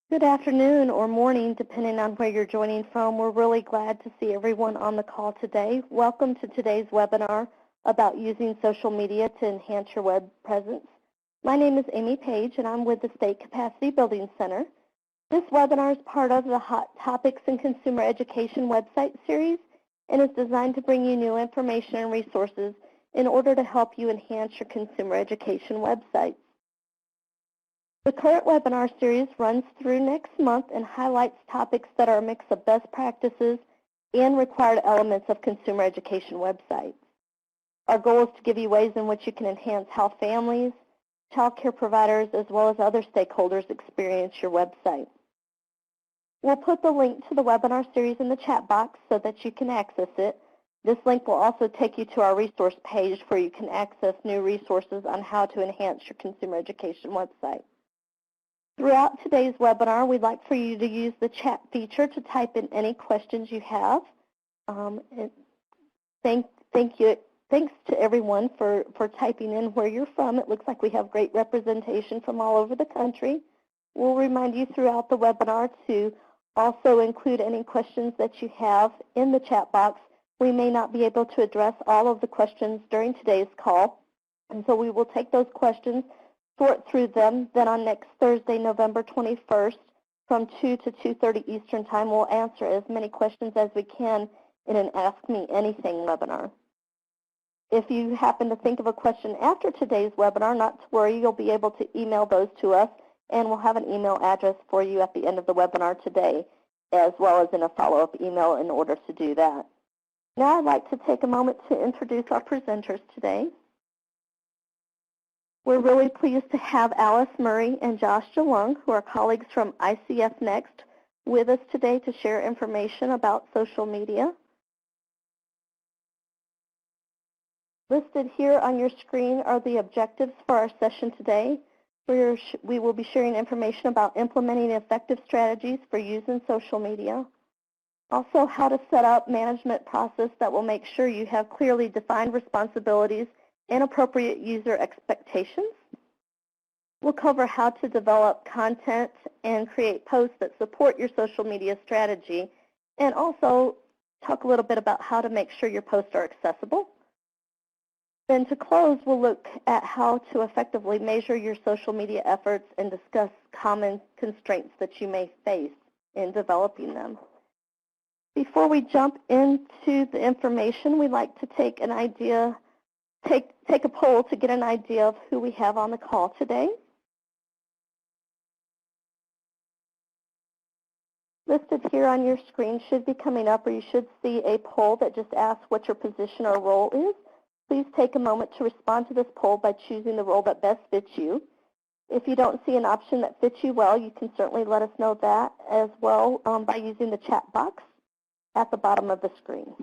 Good afternoon or morning, depending on where you're joining from. We're really glad to see everyone on the call today. Welcome to today's webinar about using social media to enhance your web presence. My name is Amy Page, and I'm with the State Capacity Building Center. This webinar is part of the Hot Topics in Consumer Education website series and is designed to bring you new information and resources in order to help you enhance your consumer education websites. The current webinar series runs through next month and highlights topics that are a mix of best practices and required elements of consumer education websites. Our goal is to give you ways in which you can enhance how families, child care providers, as well as other stakeholders experience your website. We'll put the link to the webinar series in the chat box so that you can access it. This link will also take you to our resource page where you can access new resources on how to enhance your consumer education website. Throughout today's webinar, we'd like for you to use the chat feature to type in any questions you have. Thanks to everyone for typing in where you're from. It looks like we have great representation from all over the country. We'll remind you throughout the webinar to also include any questions that you have in the chat box. We may not be able to address all of the questions during today's call, and so we will take those questions, sort through them, then on next Thursday, November 21st, from 2 to 2:30 Eastern Time, we'll answer as many questions as we can in an Ask Me Anything webinar. If you happen to think of a question after today's webinar, not to worry, you'll be able to email those to us, and we'll have an email address for you at the end of the webinar today, as well as in a follow-up email in order to do that. Now I'd like to take a moment to introduce our presenters today. We're really pleased to have Alice Murray and Josh DeLong, who are colleagues from ICF Next, with us today to share information about social media. Listed here on your screen are the objectives for our session today. We will be sharing information about implementing effective strategies for using social media. Also, how to set up management process that will make sure you have clearly defined responsibilities and appropriate user expectations. We'll cover how to develop content and create posts that support your social media strategy, and also talk a little bit about how to make sure your posts are accessible. Then to close, we'll look at how to effectively measure your social media efforts and discuss common constraints that you may face in developing them. Before we jump into the information, we'd like to take a poll to get an idea of who we have on the call today. Listed here on your screen should be coming up, or you should see a poll that just asks what your position or role is. Please take a moment to respond to this poll by choosing the role that best fits you. If you don't see an option that fits you well, you can certainly let us know that as well by using the chat box at the bottom of the screen.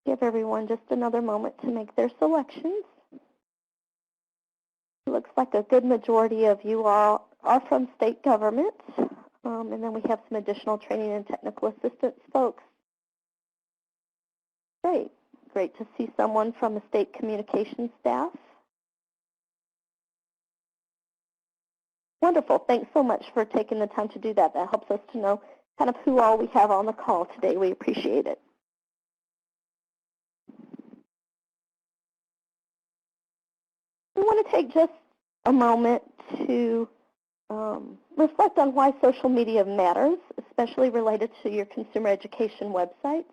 Give everyone just another moment to make their selections. It looks like a good majority of you all are from state government, and then we have some additional training and technical assistance folks. Great to see someone from the state communications staff. Wonderful, thanks so much for taking the time to do that. That helps us to know kind of who all we have on the call today. We appreciate it. We want to take just a moment to reflect on why social media matters, especially related to your consumer education websites.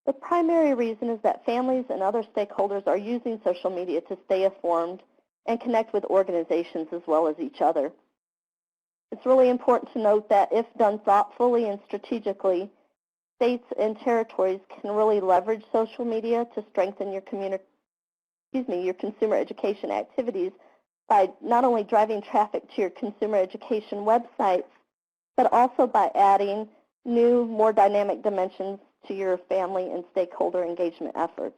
The primary reason is that families and other stakeholders are using social media to stay informed and connect with organizations as well as each other. It's really important to note that if done thoughtfully and strategically, states and territories can really leverage social media to strengthen your consumer education activities by not only driving traffic to your consumer education websites, but also by adding new, more dynamic dimensions to your family and stakeholder engagement efforts.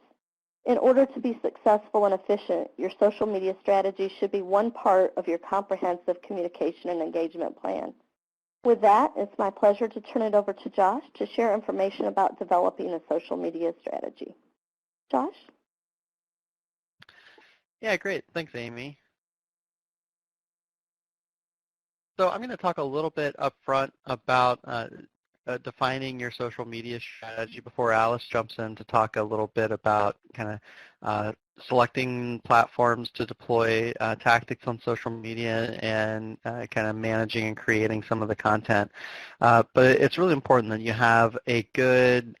In order to be successful and efficient, your social media strategy should be one part of your comprehensive communication and engagement plan. With that, it's my pleasure to turn it over to Josh to share information about developing a social media strategy. Josh? Yeah, great. Thanks, Amy. So I'm going to talk a little bit up front about defining your social media strategy before Alice jumps in to talk a little bit about kind of selecting platforms to deploy tactics on social media and kind of managing and creating some of the content. But it's really important that you have a good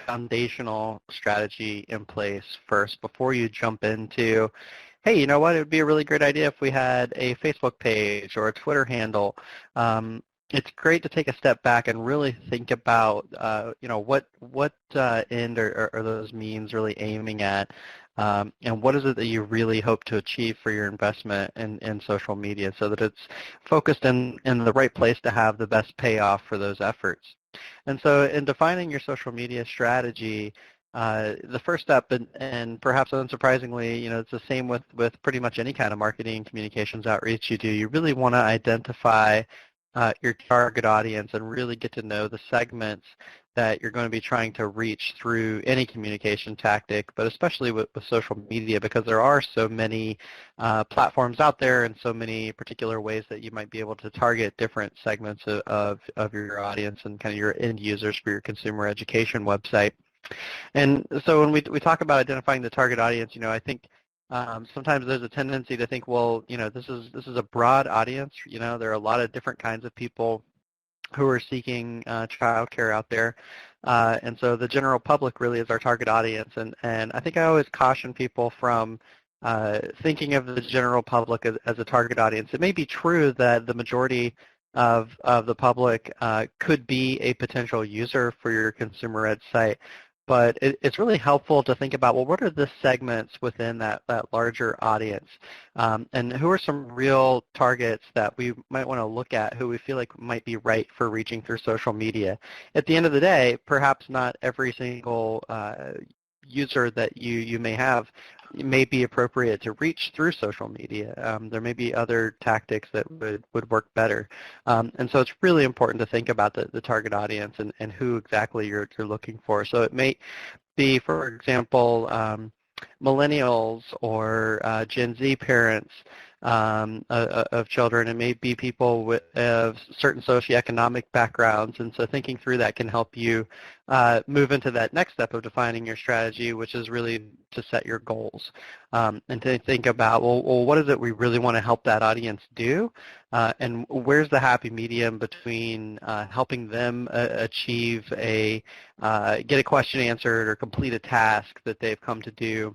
foundational strategy in place first before you jump into, hey, you know what, it would be a really great idea if we had a Facebook page or a Twitter handle. It's great to take a step back and really think about, what end are those means really aiming at, and what is it that you really hope to achieve for your investment in social media so that it's focused in the right place to have the best payoff for those efforts. And so in defining your social media strategy, the first step, and perhaps unsurprisingly, it's the same with pretty much any kind of marketing communications outreach you do. You really want to identify your target audience and really get to know the segments that you're going to be trying to reach through any communication tactic, but especially with social media, because there are so many platforms out there and so many particular ways that you might be able to target different segments of your audience and kind of your end users for your consumer education website. And so when we talk about identifying the target audience, I think sometimes there's a tendency to think, well, this is a broad audience. There are a lot of different kinds of people who are seeking childcare out there, and so the general public really is our target audience. And I think I always caution people from thinking of the general public as a target audience. It may be true that the majority of the public could be a potential user for your consumer ed site, but it's really helpful to think about, well, what are the segments within that larger audience? And who are some real targets that we might want to look at who we feel like might be right for reaching through social media? At the end of the day, perhaps not every single user that you may have may be appropriate to reach through social media. There may be other tactics that would work better. And so it's really important to think about the target audience and who exactly you're looking for. So it may be, for example, millennials or Gen Z parents of children. It may be people with certain socioeconomic backgrounds, and so thinking through that can help you move into that next step of defining your strategy, which is really to set your goals and to think about, well, what is it we really want to help that audience do, and where's the happy medium between helping them achieve get a question answered or complete a task that they've come to do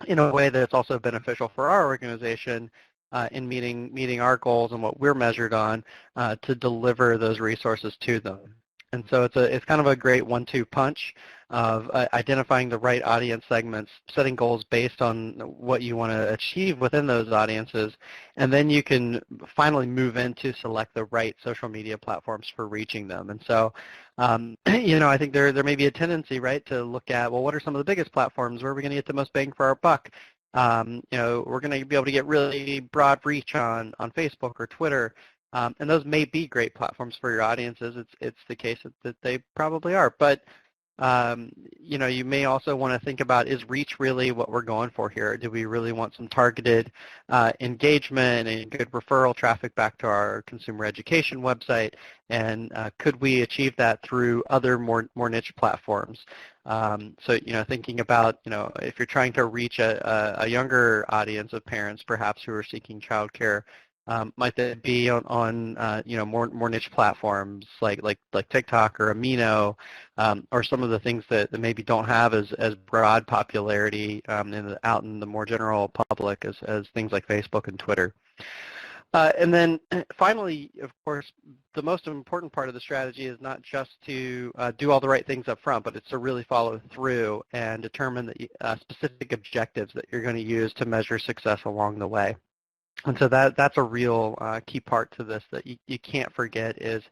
in a way that's also beneficial for our organization in meeting our goals and what we're measured on to deliver those resources to them. And so it's kind of a great 1-2 punch of identifying the right audience segments, setting goals based on what you want to achieve within those audiences, and then you can finally move in to select the right social media platforms for reaching them. And so, I think there may be a tendency, right, to look at, well, what are some of the biggest platforms? Where are we going to get the most bang for our buck? We're going to be able to get really broad reach on Facebook or Twitter. And those may be great platforms for your audiences. It's the case that they probably are. But, you may also want to think about, is reach really what we're going for here? Do we really want some targeted engagement and good referral traffic back to our consumer education website? And could we achieve that through other more niche platforms? So, thinking about, if you're trying to reach a younger audience of parents, perhaps who are seeking childcare, might that be on more niche platforms like TikTok or Amino, or some of the things that maybe don't have as broad popularity out in the more general public as things like Facebook and Twitter. And then finally, of course, the most important part of the strategy is not just to do all the right things up front, but it's to really follow through and determine the specific objectives that you're going to use to measure success along the way. And so that's a real key part to this that you can't forget is,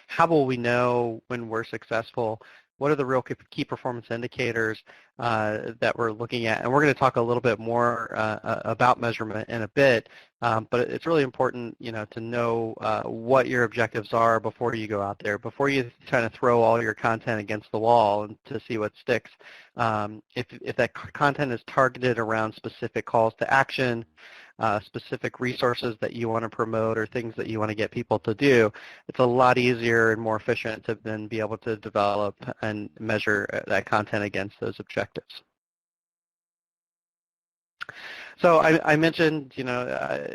how will we know when we're successful? what are the real key performance indicators that we're looking at. And we're going to talk a little bit more about measurement in a bit, but it's really important, to know what your objectives are before you go out there, before you kind of throw all your content against the wall and to see what sticks. If that content is targeted around specific calls to action, specific resources that you want to promote or things that you want to get people to do, it's a lot easier and more efficient to then be able to develop and measure that content against those objectives. So I mentioned,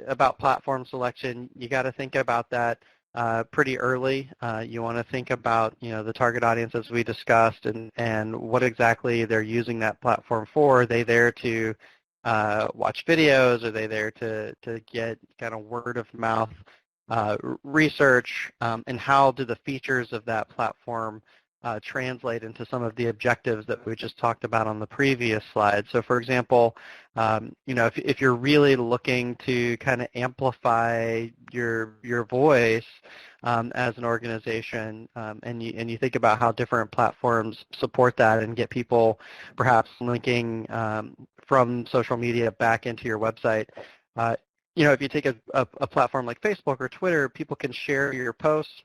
about platform selection. You got to think about that pretty early. You want to think about, the target audience as we discussed and what exactly they're using that platform for. Are they there to watch videos? Are they there to get kind of word of mouth research? And how do the features of that platform translate into some of the objectives that we just talked about on the previous slide? So for example, if you're really looking to kind of amplify your voice as an organization, and you think about how different platforms support that and get people perhaps linking from social media back into your website, if you take a platform like Facebook or Twitter, people can share your posts.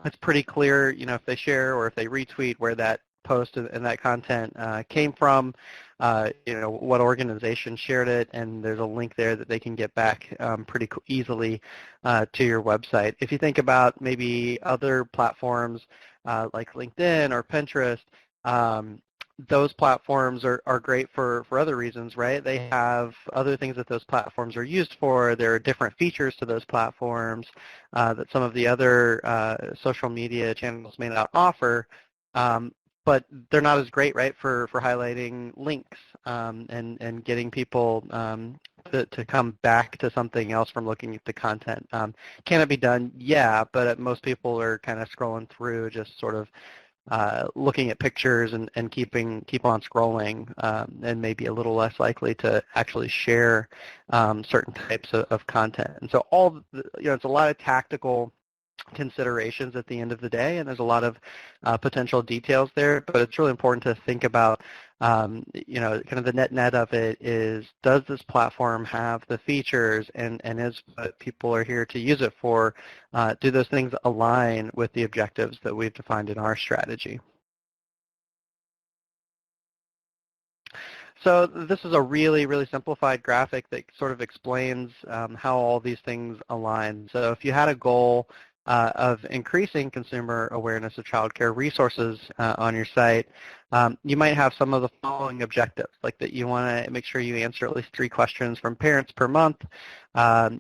It's pretty clear, if they share or if they retweet where that post and that content came from, what organization shared it, and there's a link there that they can get back pretty easily to your website. If you think about maybe other platforms like LinkedIn or Pinterest, those platforms are great for other reasons, right? They have other things that those platforms are used for. There are different features to those platforms that some of the other social media channels may not offer, but they're not as great, right, for highlighting links and getting people to come back to something else from looking at the content. Can it be done? Yeah, but most people are kind of scrolling through, just sort of looking at pictures and keep on scrolling, and maybe a little less likely to actually share certain types of content. And so it's a lot of tactical considerations at the end of the day, and there's a lot of potential details there, but it's really important to think about, kind of the net of it is, does this platform have the features and is what people are here to use it for, do those things align with the objectives that we've defined in our strategy? So this is a really, really simplified graphic that sort of explains how all these things align. So if you had a goal of increasing consumer awareness of child care resources on your site, you might have some of the following objectives, like that you want to make sure you answer at least 3 questions from parents per month.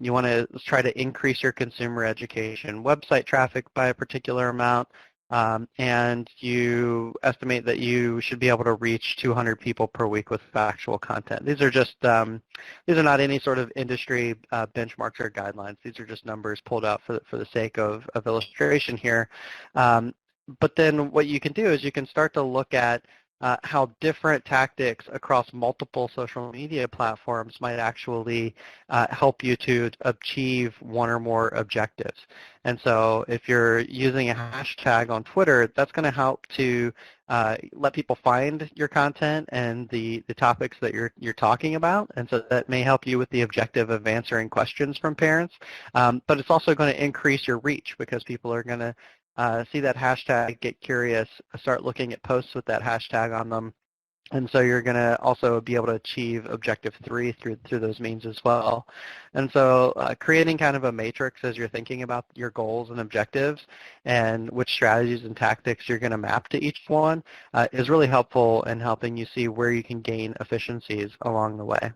You want to try to increase your consumer education website traffic by a particular amount. And you estimate that you should be able to reach 200 people per week with factual content. These are just, these are not any sort of industry benchmarks or guidelines. These are just numbers pulled out for the sake of illustration here. But then what you can do is you can start to look at how different tactics across multiple social media platforms might actually help you to achieve one or more objectives. And so if you're using a hashtag on Twitter, that's going to help to let people find your content and the topics that you're talking about. And so that may help you with the objective of answering questions from parents. But it's also going to increase your reach, because people are going to see that hashtag, get curious, start looking at posts with that hashtag on them. And so you're going to also be able to achieve objective 3 through those means as well. And so creating kind of a matrix as you're thinking about your goals and objectives and which strategies and tactics you're going to map to each one is really helpful in helping you see where you can gain efficiencies along the way.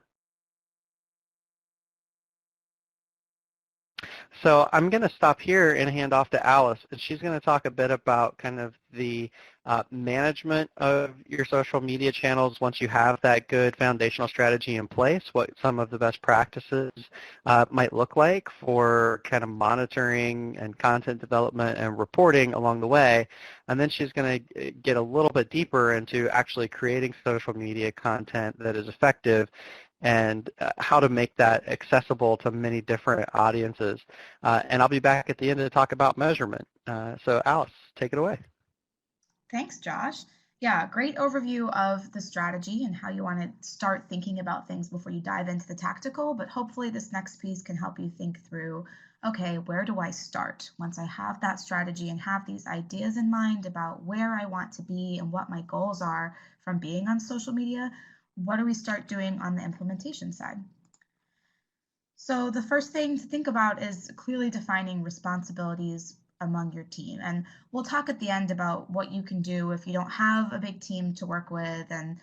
So I'm going to stop here and hand off to Alice, and she's going to talk a bit about kind of the management of your social media channels once you have that good foundational strategy in place, what some of the best practices might look like for kind of monitoring and content development and reporting along the way. And then she's going to get a little bit deeper into actually creating social media content that is effective and how to make that accessible to many different audiences. And I'll be back at the end to talk about measurement. So Alice, take it away. Thanks, Josh. Yeah, great overview of the strategy and how you want to start thinking about things before you dive into the tactical, but hopefully this next piece can help you think through, okay, where do I start? Once I have that strategy and have these ideas in mind about where I want to be and what my goals are from being on social media, what do we start doing on the implementation side? So the first thing to think about is clearly defining responsibilities among your team. And we'll talk at the end about what you can do if you don't have a big team to work with and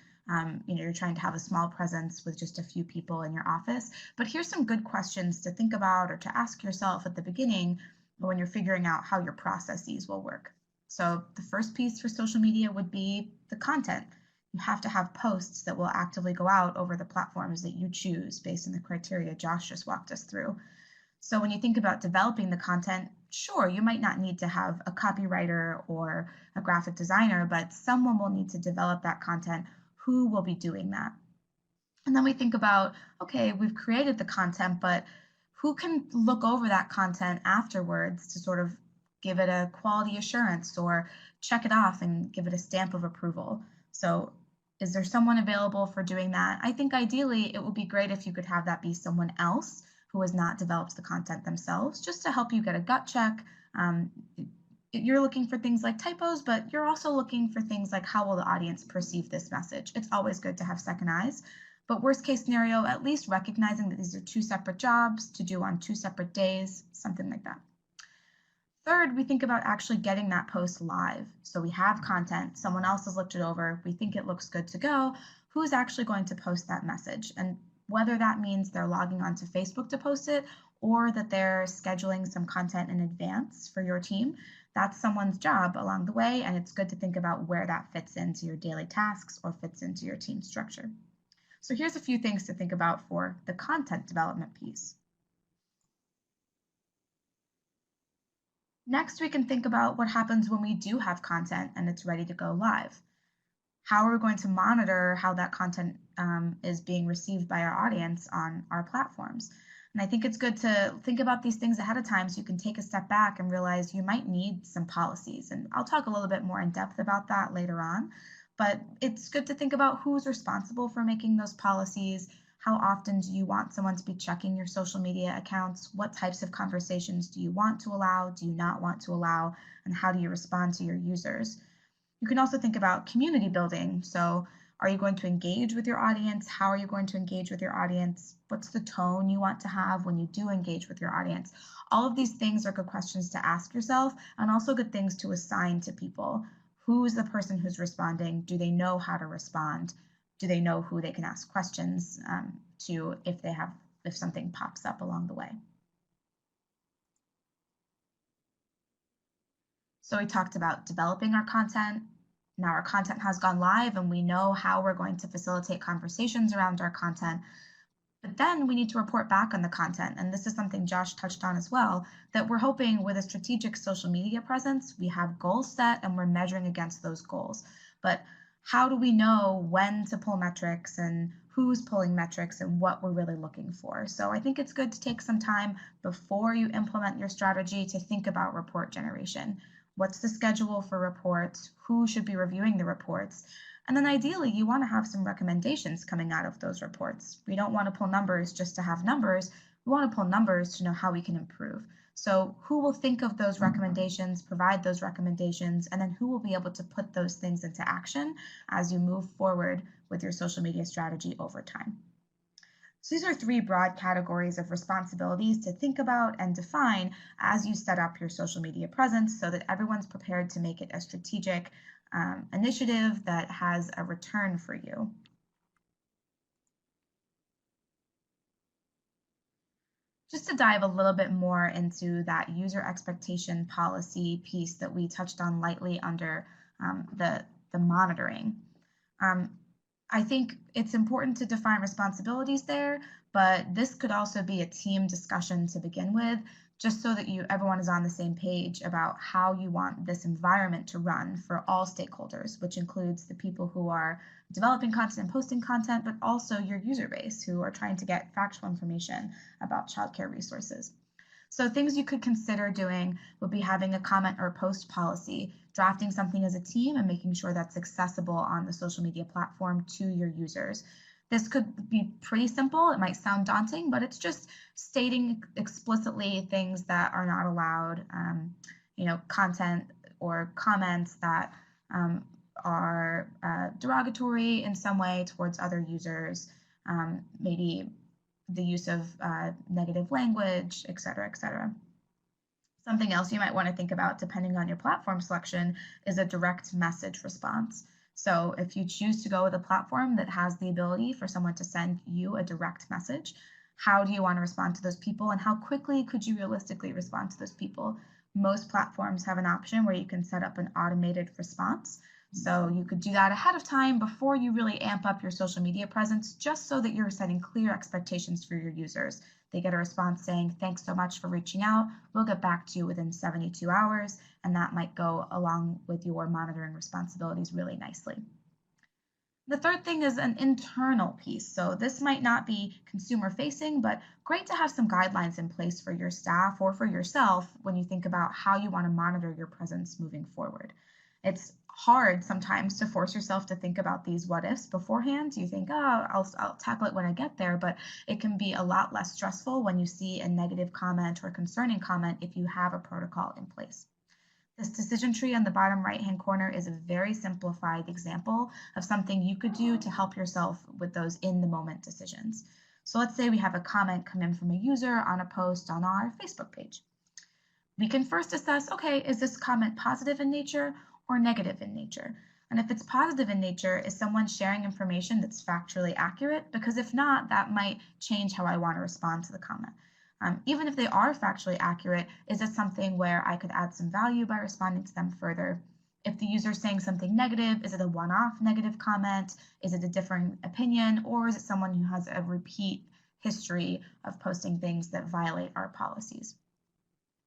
you're trying to have a small presence with just a few people in your office. But here's some good questions to think about or to ask yourself at the beginning when you're figuring out how your processes will work. So the first piece for social media would be the content. You have to have posts that will actively go out over the platforms that you choose based on the criteria Josh just walked us through. So when you think about developing the content, sure, you might not need to have a copywriter or a graphic designer, but someone will need to develop that content. Who will be doing that? And then we think about, okay, we've created the content, but who can look over that content afterwards to sort of give it a quality assurance or check it off and give it a stamp of approval? So is there someone available for doing that? I think ideally it would be great if you could have that be someone else who has not developed the content themselves, just to help you get a gut check. You're looking for things like typos, but you're also looking for things like how will the audience perceive this message? It's always good to have second eyes. But worst case scenario, at least recognizing that these are two separate jobs to do on two separate days, something like that. Third, we think about actually getting that post live. So we have content, someone else has looked it over, we think it looks good to go. Who's actually going to post that message? And whether that means they're logging onto Facebook to post it or that they're scheduling some content in advance for your team, that's someone's job along the way, and it's good to think about where that fits into your daily tasks or fits into your team structure. So here's a few things to think about for the content development piece. Next, we can think about what happens when we do have content and it's ready to go live. How are we going to monitor how that content is being received by our audience on our platforms? And I think it's good to think about these things ahead of time so you can take a step back and realize you might need some policies. And I'll talk a little bit more in depth about that later on. But it's good to think about who's responsible for making those policies. How often do you want someone to be checking your social media accounts? What types of conversations do you want to allow? Do you not want to allow? And how do you respond to your users? You can also think about community building. So are you going to engage with your audience? How are you going to engage with your audience? What's the tone you want to have when you do engage with your audience? All of these things are good questions to ask yourself and also good things to assign to people. Who is the person who's responding? Do they know how to respond? Do they know who they can ask questions to if something pops up along the way? So we talked about developing our content. Now our content has gone live and we know how we're going to facilitate conversations around our content. But then we need to report back on the content. And this is something Josh touched on as well, that we're hoping with a strategic social media presence, we have goals set and we're measuring against those goals. But how do we know when to pull metrics and who's pulling metrics and what we're really looking for? So I think it's good to take some time before you implement your strategy to think about report generation. What's the schedule for reports? Who should be reviewing the reports? And then ideally, you want to have some recommendations coming out of those reports. We don't want to pull numbers just to have numbers. We want to pull numbers to know how we can improve. So who will think of those recommendations, provide those recommendations, and then who will be able to put those things into action as you move forward with your social media strategy over time? So these are three broad categories of responsibilities to think about and define as you set up your social media presence so that everyone's prepared to make it a strategic initiative that has a return for you. Just to dive a little bit more into that user expectation policy piece that we touched on lightly under the monitoring. I think it's important to define responsibilities there, but this could also be a team discussion to begin with, just so that everyone is on the same page about how you want this environment to run for all stakeholders, which includes the people who are developing content and posting content, but also your user base who are trying to get factual information about childcare resources. So things you could consider doing would be having a comment or post policy, drafting something as a team, and making sure that's accessible on the social media platform to your users. This could be pretty simple. It might sound daunting, but it's just stating explicitly things that are not allowed, content or comments that are derogatory in some way towards other users, maybe the use of negative language, et cetera, et cetera. Something else you might want to think about, depending on your platform selection, is a direct message response. So if you choose to go with a platform that has the ability for someone to send you a direct message, how do you want to respond to those people, and how quickly could you realistically respond to those people? Most platforms have an option where you can set up an automated response. So you could do that ahead of time before you really amp up your social media presence, just so that you're setting clear expectations for your users. They get a response saying, thanks so much for reaching out. We'll get back to you within 72 hours. And that might go along with your monitoring responsibilities really nicely. The third thing is an internal piece. So this might not be consumer facing, but great to have some guidelines in place for your staff or for yourself when you think about how you want to monitor your presence moving forward. It's hard sometimes to force yourself to think about these what ifs beforehand. You think, oh, I'll tackle it when I get there, but it can be a lot less stressful when you see a negative comment or concerning comment if you have a protocol in place. This decision tree on the bottom right-hand corner is a very simplified example of something you could do to help yourself with those in-the-moment decisions. So let's say we have a comment come in from a user on a post on our Facebook page. We can first assess, okay, is this comment positive in nature or negative in nature? And if it's positive in nature, is someone sharing information that's factually accurate? Because if not, that might change how I want to respond to the comment. Even if they are factually accurate, is it something where I could add some value by responding to them further? If the user is saying something negative, is it a one-off negative comment? Is it a different opinion? Or is it someone who has a repeat history of posting things that violate our policies?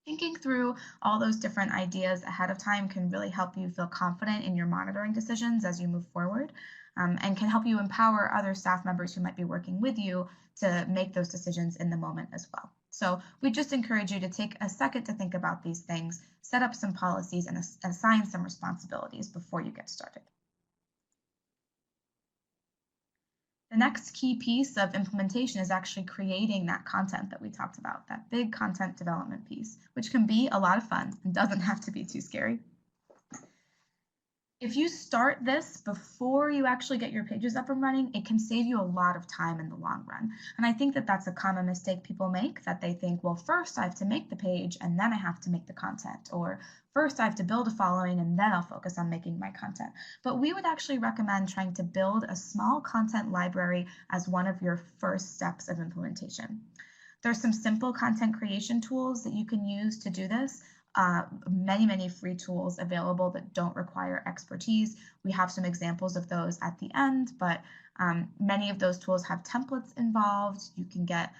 Thinking through all those different ideas ahead of time can really help you feel confident in your monitoring decisions as you move forward, and can help you empower other staff members who might be working with you to make those decisions in the moment as well. So we just encourage you to take a second to think about these things, set up some policies, and assign some responsibilities before you get started. The next key piece of implementation is actually creating that content that we talked about, that big content development piece, which can be a lot of fun and doesn't have to be too scary. If you start this before you actually get your pages up and running, it can save you a lot of time in the long run. And I think that that's a common mistake people make, that they think, well, first I have to make the page and then I have to make the content, or first I have to build a following and then I'll focus on making my content. But we would actually recommend trying to build a small content library as one of your first steps of implementation. There's some simple content creation tools that you can use to do this. Many free tools available that don't require expertise. We have some examples of those at the end, but many of those tools have templates involved. You can get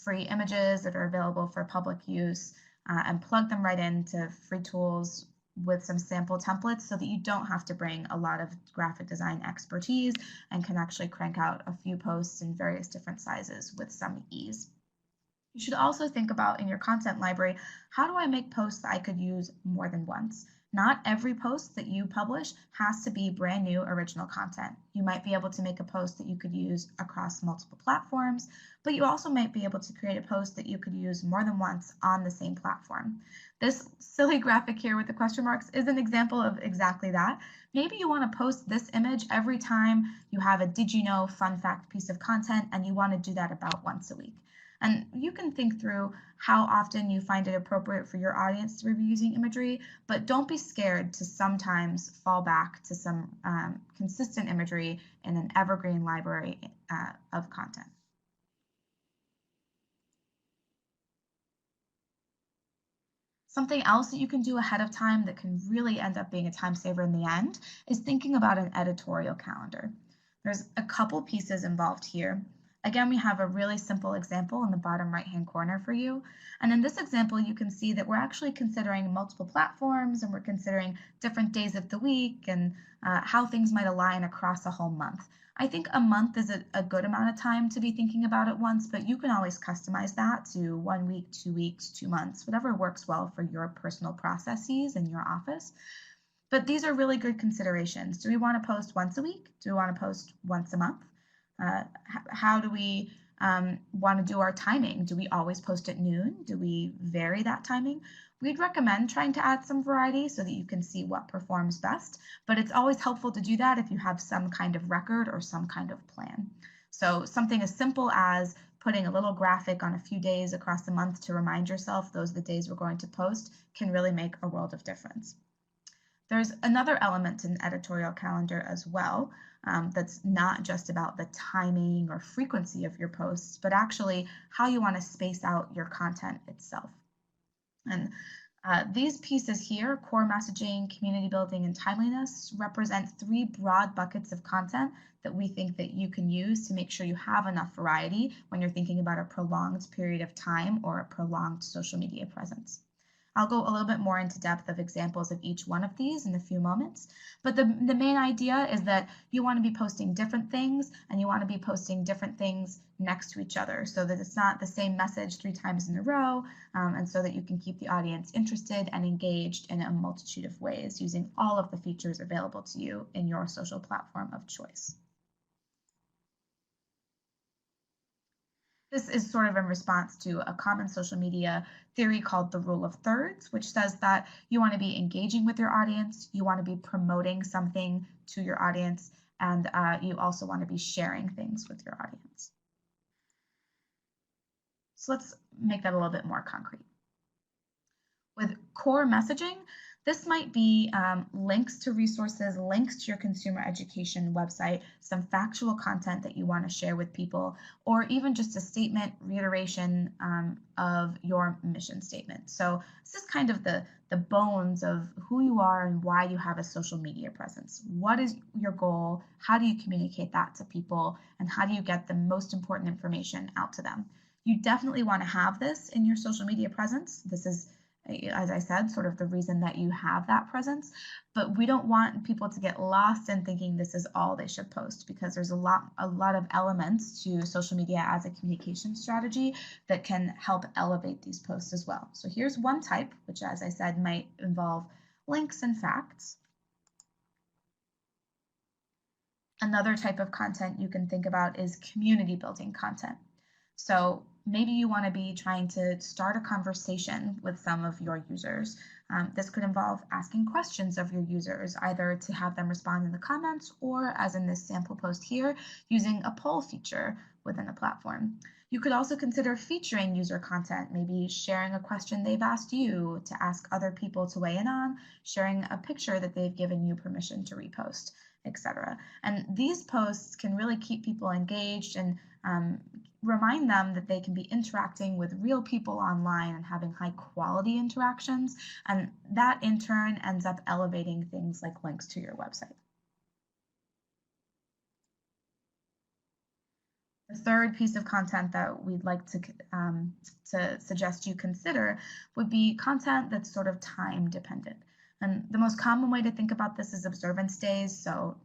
free images that are available for public use and plug them right into free tools with some sample templates so that you don't have to bring a lot of graphic design expertise and can actually crank out a few posts in various different sizes with some ease. You should also think about in your content library, how do I make posts that I could use more than once? Not every post that you publish has to be brand new original content. You might be able to make a post that you could use across multiple platforms, but you also might be able to create a post that you could use more than once on the same platform. This silly graphic here with the question marks is an example of exactly that. Maybe you want to post this image every time you have a did you know fun fact piece of content, and you want to do that about once a week. And you can think through how often you find it appropriate for your audience to be using imagery, but don't be scared to sometimes fall back to some consistent imagery in an evergreen library of content. Something else that you can do ahead of time that can really end up being a time saver in the end is thinking about an editorial calendar. There's a couple pieces involved here. Again, we have a really simple example in the bottom right-hand corner for you. And in this example, you can see that we're actually considering multiple platforms and we're considering different days of the week and how things might align across a whole month. I think a month is a good amount of time to be thinking about it once, but you can always customize that to 1 week, 2 weeks, 2 months, whatever works well for your personal processes in your office. But these are really good considerations. Do we want to post once a week? Do we want to post once a month? How do we want to do our timing? Do we always post at noon? Do we vary that timing? We'd recommend trying to add some variety so that you can see what performs best, but it's always helpful to do that if you have some kind of record or some kind of plan. So something as simple as putting a little graphic on a few days across the month to remind yourself those are the days we're going to post can really make a world of difference. There's another element in editorial calendar as well that's not just about the timing or frequency of your posts, but actually how you want to space out your content itself. And these pieces here, core messaging, community building, and timeliness, represent 3 broad buckets of content that we think that you can use to make sure you have enough variety when you're thinking about a prolonged period of time or a prolonged social media presence. I'll go a little bit more into depth of examples of each one of these in a few moments, but the main idea is that you want to be posting different things and you want to be posting different things next to each other so that it's not the same message 3 times in a row, and so that you can keep the audience interested and engaged in a multitude of ways using all of the features available to you in your social platform of choice. This is sort of in response to a common social media theory called the rule of thirds, which says that you want to be engaging with your audience, you want to be promoting something to your audience, and you also want to be sharing things with your audience. So let's make that a little bit more concrete. With core messaging, this might be links to resources, links to your consumer education website, some factual content that you want to share with people, or even just a statement, reiteration of your mission statement. So this is kind of the bones of who you are and why you have a social media presence. What is your goal? How do you communicate that to people? And how do you get the most important information out to them? You definitely want to have this in your social media presence. This is, as I said, sort of the reason that you have that presence, but we don't want people to get lost in thinking this is all they should post, because there's a lot of elements to social media as a communication strategy that can help elevate these posts as well. So here's one type, which, as I said, might involve links and facts. Another type of content you can think about is community building content. So maybe you want to be trying to start a conversation with some of your users. This could involve asking questions of your users, either to have them respond in the comments or, as in this sample post here, using a poll feature within a platform. You could also consider featuring user content, maybe sharing a question they've asked you to ask other people to weigh in on, sharing a picture that they've given you permission to repost, etc. And these posts can really keep people engaged and remind them that they can be interacting with real people online and having high quality interactions, and that in turn ends up elevating things like links to your website. The third piece of content that we'd like to suggest you consider would be content that's sort of time dependent. And the most common way to think about this is observance days. So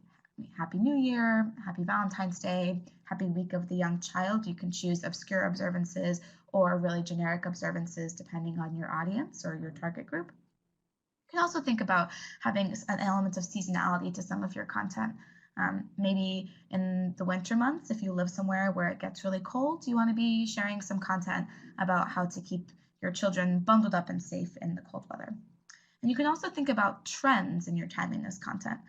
Happy New Year, Happy Valentine's Day, Happy Week of the Young Child. You can choose obscure observances or really generic observances depending on your audience or your target group. You can also think about having an element of seasonality to some of your content. Maybe in the winter months, if you live somewhere where it gets really cold, you want to be sharing some content about how to keep your children bundled up and safe in the cold weather. And you can also think about trends in your timeliness content.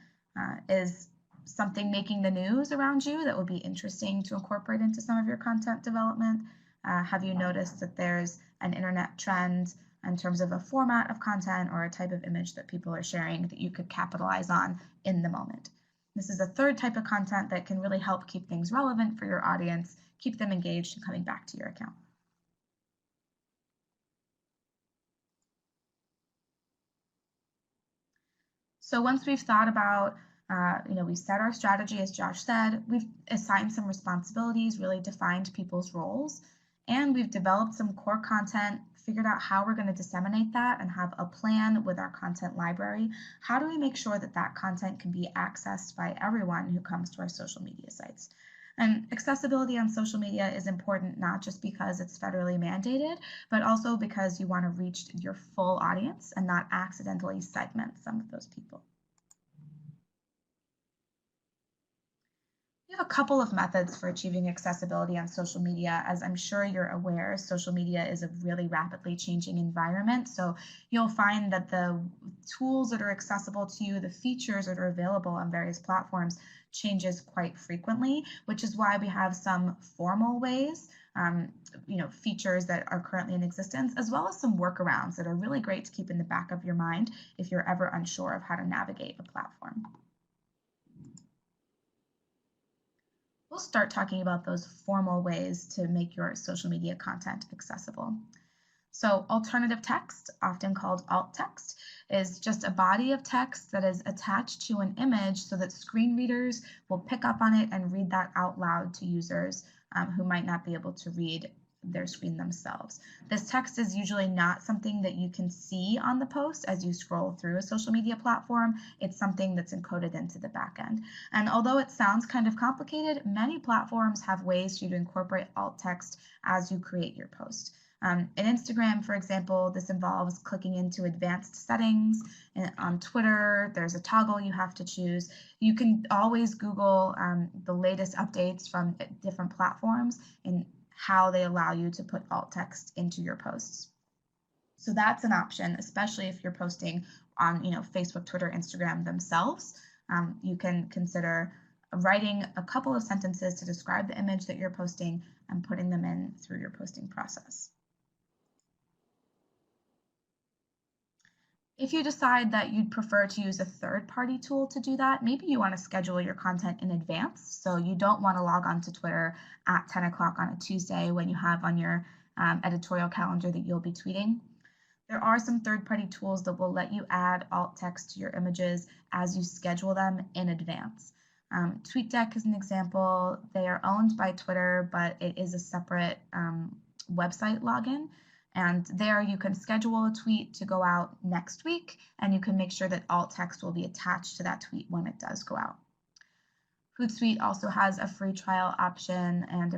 Is something making the news around you that would be interesting to incorporate into some of your content development? Have you noticed that there's an internet trend in terms of a format of content or a type of image that people are sharing that you could capitalize on in the moment? This is a third type of content that can really help keep things relevant for your audience, keep them engaged and coming back to your account. So once we've thought about We set our strategy, as Josh said. We've assigned some responsibilities, really defined people's roles, and we've developed some core content, figured out how we're going to disseminate that, and have a plan with our content library. How do we make sure that that content can be accessed by everyone who comes to our social media sites? And accessibility on social media is important not just because it's federally mandated, but also because you want to reach your full audience and not accidentally segment some of those people. We have a couple of methods for achieving accessibility on social media. As I'm sure you're aware, social media is a really rapidly changing environment. So you'll find that the tools that are accessible to you, the features that are available on various platforms changes quite frequently, which is why we have some formal ways, features that are currently in existence, as well as some workarounds that are really great to keep in the back of your mind if you're ever unsure of how to navigate a platform. We'll start talking about those formal ways to make your social media content accessible. So alternative text, often called alt text, is just a body of text that is attached to an image so that screen readers will pick up on it and read that out loud to users who might not be able to read their screen themselves. This text is usually not something that you can see on the post as you scroll through a social media platform. It's something that's encoded into the backend. And although it sounds kind of complicated, many platforms have ways for you to incorporate alt text as you create your post. In Instagram, for example, this involves clicking into advanced settings. And on Twitter, there's a toggle you have to choose. You can always Google the latest updates from different platforms and how they allow you to put alt text into your posts. So that's an option, especially if you're posting on Facebook, Twitter, Instagram themselves. You can consider writing a couple of sentences to describe the image that you're posting and putting them in through your posting process. If you decide that you'd prefer to use a third-party tool to do that, maybe you want to schedule your content in advance. So you don't want to log on to Twitter at 10 o'clock on a Tuesday when you have on your editorial calendar that you'll be tweeting. There are some third-party tools that will let you add alt text to your images as you schedule them in advance. TweetDeck is an example. They are owned by Twitter, but it is a separate website login. And there you can schedule a tweet to go out next week, and you can make sure that alt text will be attached to that tweet when it does go out. Hootsuite also has a free trial option and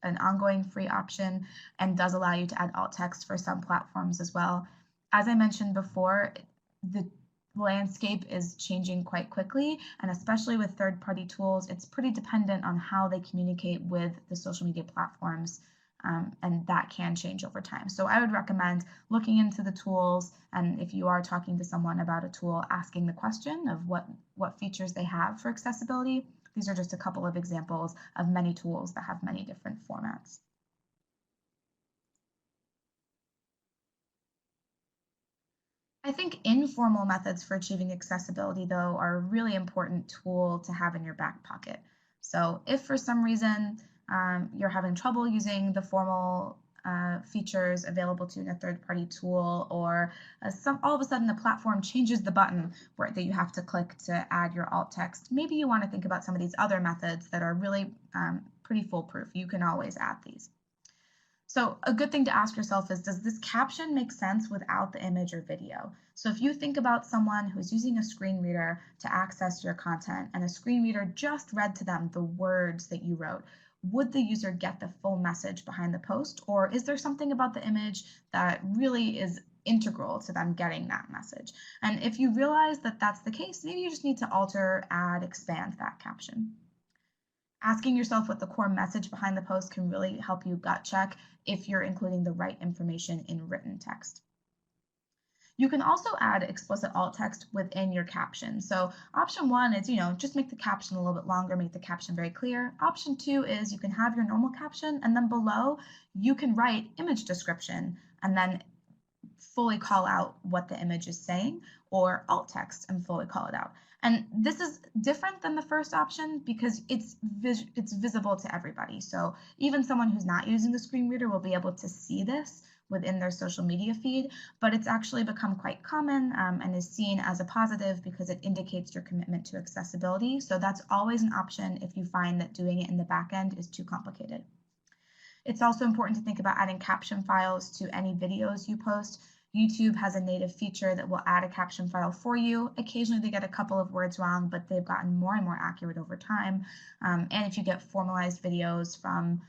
an ongoing free option, and does allow you to add alt text for some platforms as well. As I mentioned before, the landscape is changing quite quickly, and especially with third-party tools, it's pretty dependent on how they communicate with the social media platforms. And that can change over time. So I would recommend looking into the tools, and if you are talking to someone about a tool, asking the question of what features they have for accessibility. These are just a couple of examples of many tools that have many different formats. I think informal methods for achieving accessibility, though, are a really important tool to have in your back pocket. So if for some reason you're having trouble using the formal features available to you in a third-party tool, or all of a sudden the platform changes the button that you have to click to add your alt text, maybe you want to think about some of these other methods that are really pretty foolproof. You can always add these. So a good thing to ask yourself is, does this caption make sense without the image or video? So if you think about someone who's using a screen reader to access your content, and a screen reader just read to them the words that you wrote, would the user get the full message behind the post, or is there something about the image that really is integral to them getting that message? And if you realize that that's the case, maybe you just need to alter, add, expand that caption. Asking yourself what the core message behind the post can really help you gut check if you're including the right information in written text. You can also add explicit alt text within your caption. So option one is, just make the caption a little bit longer, make the caption very clear. Option two is you can have your normal caption, and then below you can write image description and then fully call out what the image is saying, or alt text and fully call it out. And this is different than the first option because it's visible to everybody. So even someone who's not using the screen reader will be able to see this within their social media feed, but it's actually become quite common and is seen as a positive because it indicates your commitment to accessibility. So that's always an option if you find that doing it in the back end is too complicated. It's also important to think about adding caption files to any videos you post. YouTube has a native feature that will add a caption file for you. Occasionally they get a couple of words wrong, but they've gotten more and more accurate over time. And if you get formalized videos from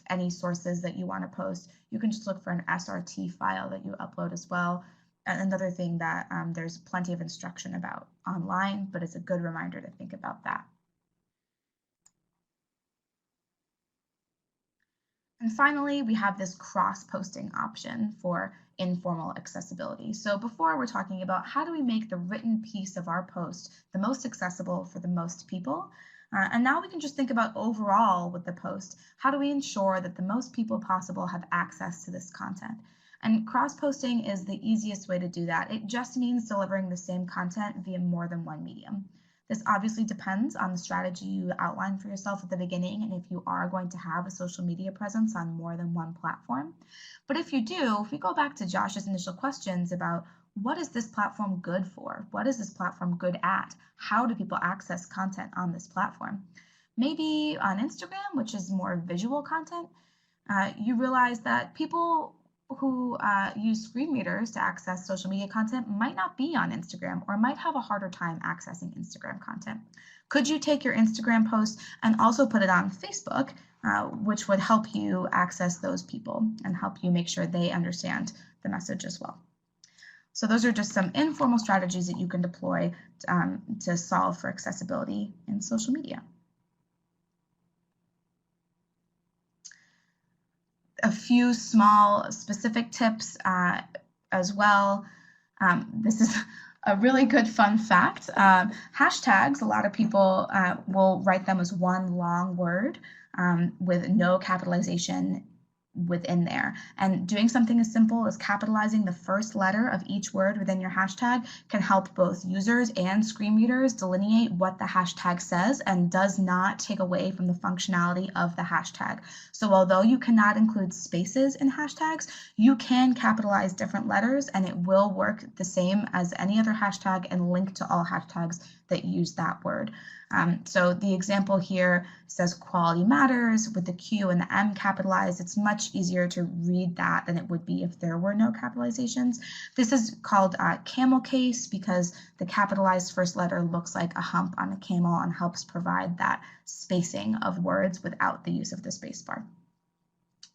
any sources that you want to post, you can just look for an SRT file that you upload as well. And another thing that there's plenty of instruction about online, but it's a good reminder to think about that. And finally, we have this cross-posting option for informal accessibility. So before, we're talking about how do we make the written piece of our post the most accessible for the most people. And now we can just think about overall with the post, how do we ensure that the most people possible have access to this content? And cross-posting is the easiest way to do that. It just means delivering the same content via more than one medium. This obviously depends on the strategy you outline for yourself at the beginning and if you are going to have a social media presence on more than one platform. But if you do, if we go back to Josh's initial questions about what is this platform good for? What is this platform good at? How do people access content on this platform? Maybe on Instagram, which is more visual content, you realize that people who use screen readers to access social media content might not be on Instagram or might have a harder time accessing Instagram content. Could you take your Instagram post and also put it on Facebook, which would help you access those people and help you make sure they understand the message as well? So those are just some informal strategies that you can deploy to solve for accessibility in social media. A few small specific tips as well. This is a really good fun fact. Hashtags, a lot of people will write them as one long word with no capitalization within there. And doing something as simple as capitalizing the first letter of each word within your hashtag can help both users and screen readers delineate what the hashtag says and does not take away from the functionality of the hashtag. So although you cannot include spaces in hashtags, you can capitalize different letters and it will work the same as any other hashtag and link to all hashtags that use that word. So the example here says quality matters with the Q and the M capitalized. It's much easier to read that than it would be if there were no capitalizations. This is called camel case because the capitalized first letter looks like a hump on a camel and helps provide that spacing of words without the use of the spacebar.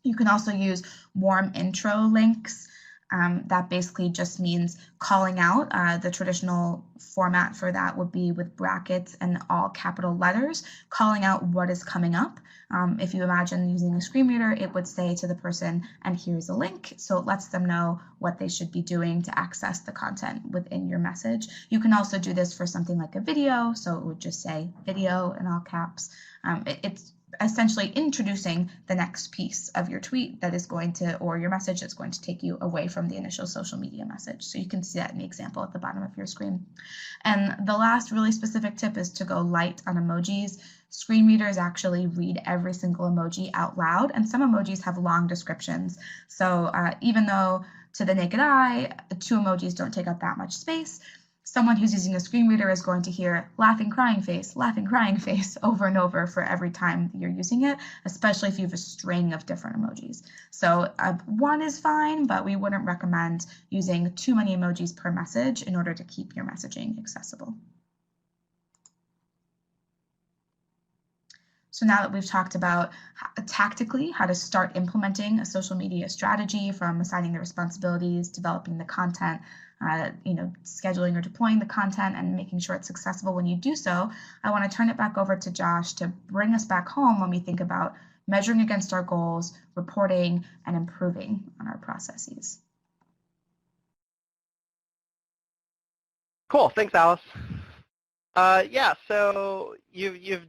You can also use warm intro links. That basically just means calling out. The traditional format for that would be with brackets and all capital letters, calling out what is coming up. If you imagine using a screen reader, it would say to the person, and here's a link. So it lets them know what they should be doing to access the content within your message. You can also do this for something like a video. So it would just say video in all caps. It's essentially introducing the next piece of your tweet that is going to, or your message that's going to take you away from the initial social media message. So you can see that in the example at the bottom of your screen. And the last really specific tip is to go light on emojis. Screen readers actually read every single emoji out loud, and some emojis have long descriptions. So even though to the naked eye, 2 emojis don't take up that much space, someone who's using a screen reader is going to hear laughing, crying face over and over for every time you're using it, especially if you have a string of different emojis. So 1 is fine, but we wouldn't recommend using too many emojis per message in order to keep your messaging accessible. So now that we've talked about tactically how to start implementing a social media strategy, from assigning the responsibilities, developing the content, scheduling or deploying the content and making sure it's accessible when you do so, I want to turn it back over to Josh to bring us back home when we think about measuring against our goals, reporting, and improving on our processes. Cool, thanks, Alice. Yeah, so you've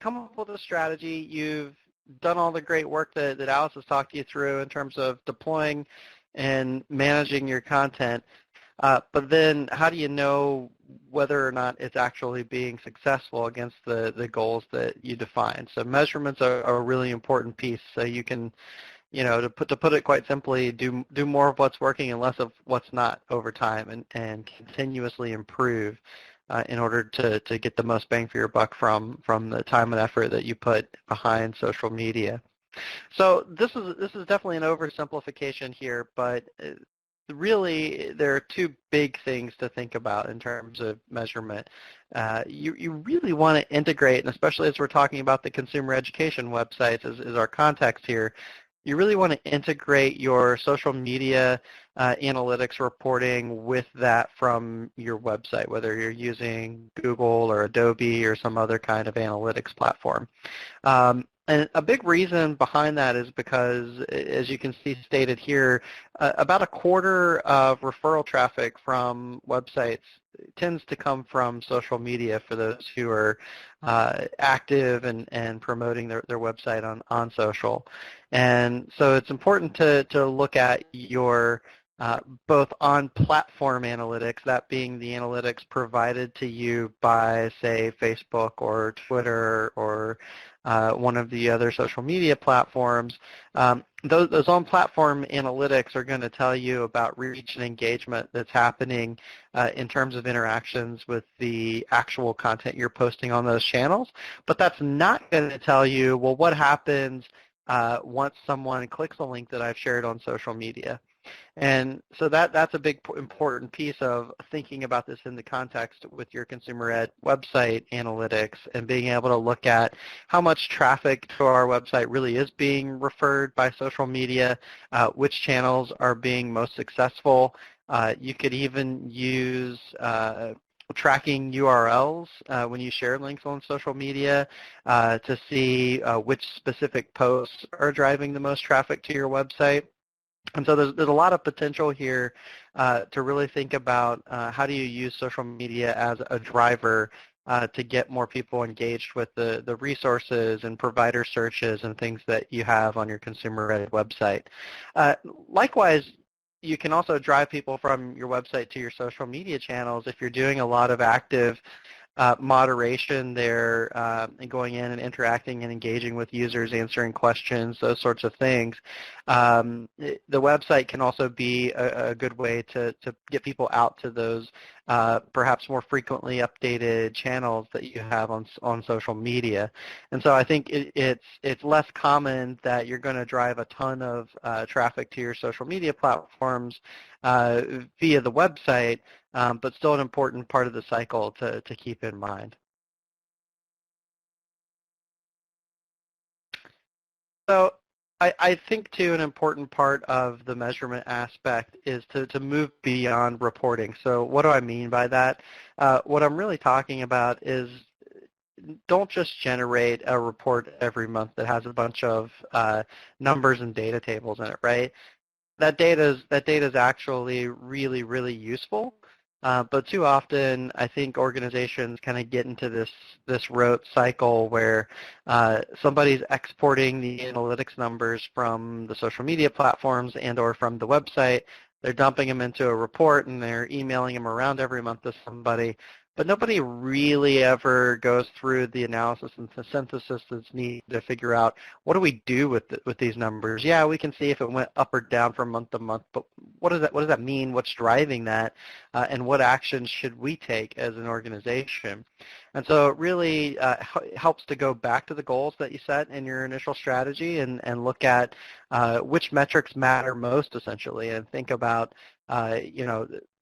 come up with a strategy. You've done all the great work that Alice has talked you through in terms of deploying and managing your content. But then how do you know whether or not it's actually being successful against the goals that you define? So measurements are a really important piece. So you can to put it quite simply, do more of what's working and less of what's not over time, and continuously improve in order to get the most bang for your buck from the time and effort that you put behind social media. So this is definitely an oversimplification here, but really there are two big things to think about in terms of measurement. You really want to integrate, and especially as we're talking about the consumer education websites as our context here, you really want to integrate your social media analytics reporting with that from your website, whether you're using Google or Adobe or some other kind of analytics platform. And a big reason behind that is because, as you can see stated here, about a quarter of referral traffic from websites tends to come from social media for those who are active and promoting their website on social. And so it's important to look at your both on-platform analytics, that being the analytics provided to you by, say, Facebook or Twitter or one of the other social media platforms. Those on-platform analytics are going to tell you about reach and engagement that's happening in terms of interactions with the actual content you're posting on those channels, but that's not going to tell you, well, what happens once someone clicks a link that I've shared on social media. And so that's a big important piece of thinking about this in the context with your consumer ed website analytics and being able to look at how much traffic to our website really is being referred by social media, which channels are being most successful. You could even use tracking URLs when you share links on social media to see which specific posts are driving the most traffic to your website. And so there's a lot of potential here to really think about how do you use social media as a driver to get more people engaged with the resources and provider searches and things that you have on your consumer ed website. Likewise, you can also drive people from your website to your social media channels if you're doing a lot of active moderation there and going in and interacting and engaging with users, answering questions, those sorts of things. The website can also be a good way to get people out to those perhaps more frequently updated channels that you have on social media. And so I think it's less common that you're going to drive a ton of traffic to your social media platforms via the website, but still an important part of the cycle to keep in mind. So I think, too, an important part of the measurement aspect is to move beyond reporting. So what do I mean by that? What I'm really talking about is don't just generate a report every month that has a bunch of numbers and data tables in it, right? That data is actually really, really useful. But too often, I think organizations kind of get into this rote cycle where somebody's exporting the analytics numbers from the social media platforms and or from the website. They're dumping them into a report and they're emailing them around every month to somebody. But nobody really ever goes through the analysis and the synthesis that's needed to figure out what do we do with these numbers. Yeah, we can see if it went up or down from month to month, but what does that mean? What's driving that? And what actions should we take as an organization? And so it really helps to go back to the goals that you set in your initial strategy and look at which metrics matter most, essentially, and think about,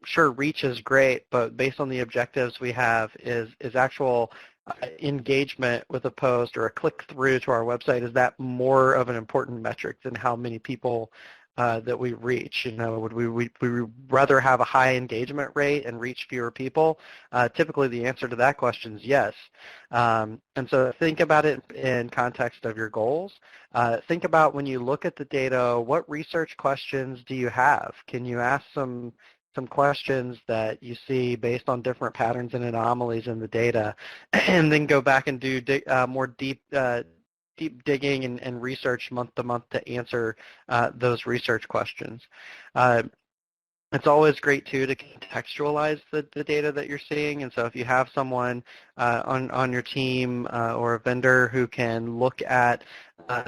sure, reach is great, but based on the objectives we have, is actual engagement with a post or a click through to our website, is that more of an important metric than how many people that we reach? Would we rather have a high engagement rate and reach fewer people? Typically the answer to that question is yes. And so think about it in context of your goals. Think about, when you look at the data, what research questions do you have? Can you ask some questions that you see based on different patterns and anomalies in the data, and then go back and do more deep digging and research month to month to answer those research questions. It's always great, too, to contextualize the data that you're seeing. And so if you have someone on your team or a vendor who can look at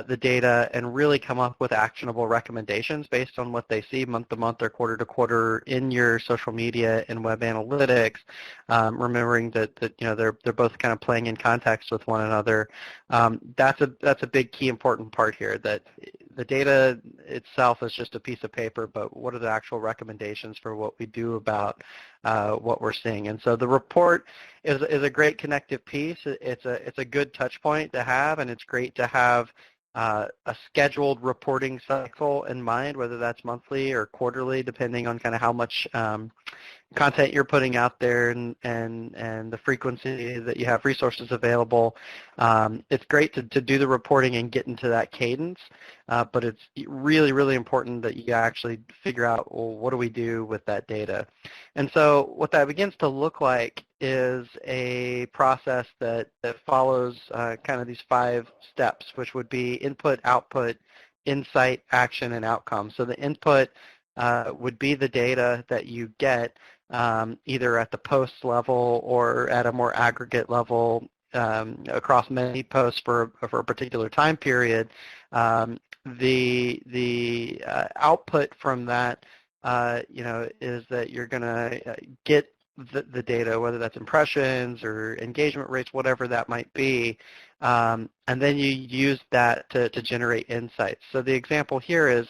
the data and really come up with actionable recommendations based on what they see month to month or quarter to quarter in your social media and web analytics, remembering that they're both kind of playing in context with one another. That's a big key important part here, that the data itself is just a piece of paper, but what are the actual recommendations for what we do about what we're seeing? And so the report is a great connective piece. It's a good touch point to have, and it's great to have a scheduled reporting cycle in mind, whether that's monthly or quarterly, depending on kind of how much content you're putting out there and the frequency that you have resources available. It's great to do the reporting and get into that cadence, but it's really, really important that you actually figure out, well, what do we do with that data? And so what that begins to look like is a process that follows kind of these 5 steps, which would be input, output, insight, action, and outcome. So the input would be the data that you get either at the post level or at a more aggregate level across many posts for a particular time period. The output from that, is that you're going to get the data, whether that's impressions or engagement rates, whatever that might be, and then you use that to generate insights. So the example here is,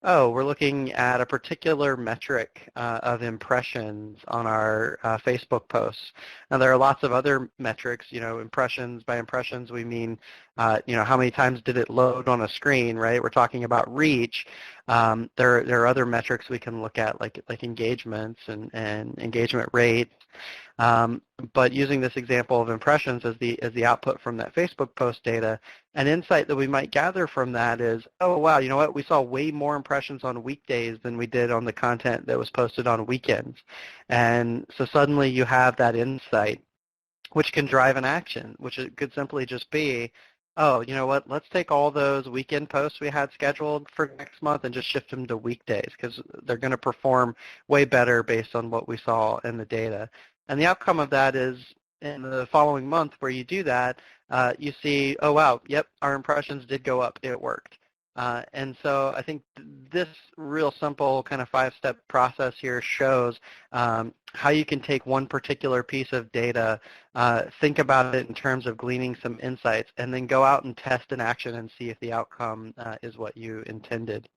we're looking at a particular metric of impressions on our Facebook posts. Now, there are lots of other metrics, impressions. By impressions, we mean, how many times did it load on a screen, right? We're talking about reach. There are other metrics we can look at, like engagements and engagement rates. But using this example of impressions as the output from that Facebook post data, an insight that we might gather from that is, oh, wow, you know what? We saw way more impressions on weekdays than we did on the content that was posted on weekends. And so suddenly you have that insight, which can drive an action, which it could simply just be, oh, you know what, let's take all those weekend posts we had scheduled for next month and just shift them to weekdays, because they're going to perform way better based on what we saw in the data. And the outcome of that is, in the following month where you do that, you see, oh, wow, yep, our impressions did go up. It worked. And so I think this real simple kind of 5-step process here shows how you can take one particular piece of data, think about it in terms of gleaning some insights, and then go out and test an action and see if the outcome is what you intended.